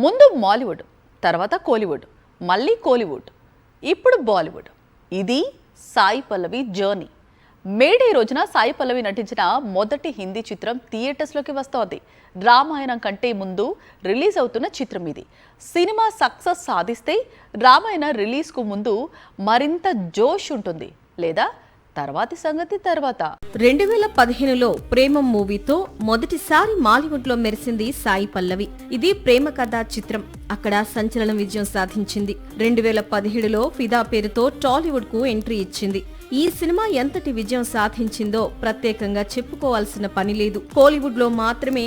ముందు మాలీవుడ్, తర్వాత కోలీవుడ్, మళ్ళీ కోలీవుడ్, ఇప్పుడు బాలీవుడ్. ఇది సాయి పల్లవి జర్నీ. మేడే రోజున సాయి పల్లవి నటించిన మొదటి హిందీ చిత్రం థియేటర్స్లోకి వస్తోంది. రామాయణం కంటే ముందు రిలీజ్ అవుతున్న చిత్రం ఇది. సినిమా సక్సెస్ సాధిస్తే రామాయణ రిలీజ్కు ముందు మరింత జోష్ ఉంటుంది, లేదా తర్వాతి సంగతి తర్వాత. 2015లో ప్రేమం మూవీతో మొదటిసారి మాలీవుడ్ లో మెరిసింది సాయి పల్లవి. ఇది ప్రేమ కథా చిత్రం. అక్కడ సంచలన విజయం సాధించింది. 2017లో ఫిదా పేరుతో టాలీవుడ్ కు ఎంట్రీ ఇచ్చింది. ఈ సినిమా ఎంతటి విజయం సాధించిందో ప్రత్యేకంగా చెప్పుకోవాల్సిన పని లేదు. కోలీవుడ్ లో మాత్రమే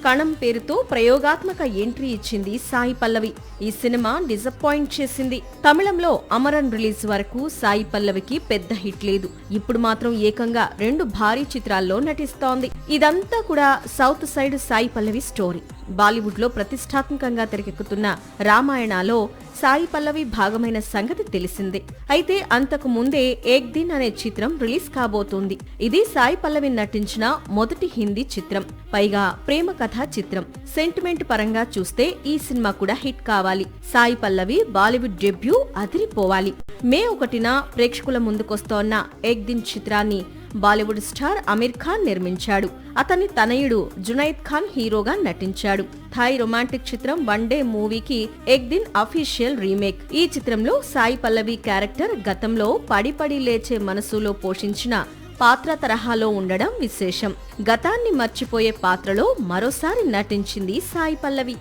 కణం పేరుతో ప్రయోగాత్మక ఎంట్రీ ఇచ్చింది సాయి పల్లవి. ఈ సినిమా డిసప్పాయింట్ చేసింది. తమిళంలో అమరన్ రిలీజ్ వరకు సాయి పల్లవికి పెద్ద హిట్ లేదు. ఇప్పుడు మాత్రం ఏకంగా 2 భారీ చిత్రాల్లో నటిస్తోంది. ఇదంతా కూడా south side Sai Pallavi story. Bollywood లో ప్రతిష్టాత్మకంగా తెరకెక్కుతున్న రామాయణలో సాయి పల్లవి భాగమైన సంగతి తెలిసిందే. అయితే అంతకు ముందే ఏక్ దిన్ అనే చిత్రం రిలీజ్ కాబోతోంది. ఇది సాయి పల్లవి నటించిన మొదటి హిందీ చిత్రం, పైగా ప్రేమ కథా చిత్రం. సెంటిమెంట్ పరంగా చూస్తే ఈ సినిమా కూడా హిట్ కావాలి. సాయి పల్లవి బాలీవుడ్ డెబ్యూ అదిరిపోవాలి. మే 1న ప్రేక్షకుల ముందుకొస్తోన్న ఏక్ దిన్ చిత్రాన్ని బాలీవుడ్ స్టార్ అమీర్ ఖాన్ నిర్మించాడు. అతని తనయుడు జునైద్ ఖాన్ హీరోగా నటించాడు. థాయ్ రొమాంటిక్ చిత్రం వన్ డే మూవీకి ఏక్ దిన్ అఫీషియల్ రీమేక్. ఈ చిత్రంలో సాయి పల్లవి క్యారెక్టర్ గతంలో పడి పడి లేచే మనసులో పోషించిన పాత్ర తరహాలో ఉండడం విశేషం. గతాన్ని మర్చిపోయే పాత్రలో మరోసారి నటించింది సాయి పల్లవి.